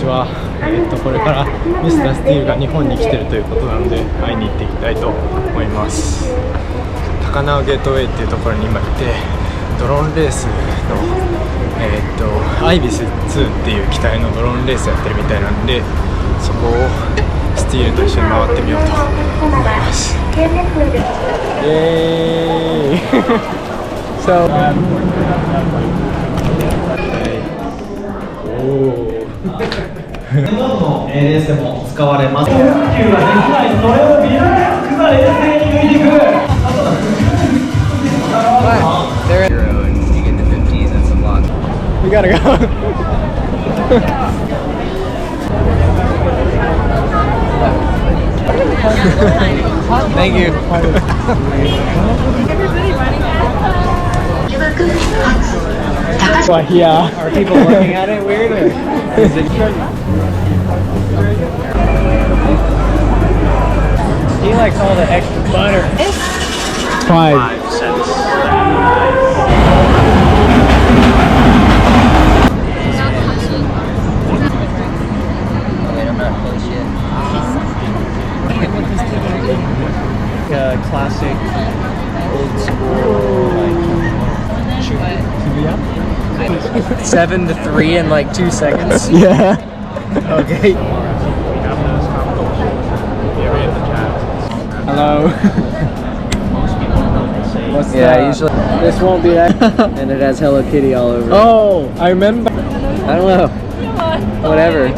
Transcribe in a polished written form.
は、これからミスタースティールが日本に来てるということなので会いに行っていきたいと思います。高輪ゲートウェイっていうところに今いて、ドローンレースの、アイビス2っていう機体のドローンレースやってるみたいなんで、そこをスティールと一緒に回ってみようと思います。イエーイSoのレースでも使われます。呼吸ができないそれをリラックスが冷静に抜いていく。We gotta go. Thank you. Well, yeah. Are people looking at it weird? Or is it he likes all the extra butter. 5 cents. Classic, old school, like 7-3 in like 2 seconds. Yeah. Okay. Hello. What's that? Usually this won't be that. And it has Hello Kitty all over it. Oh, I remember. I don't know. Whatever.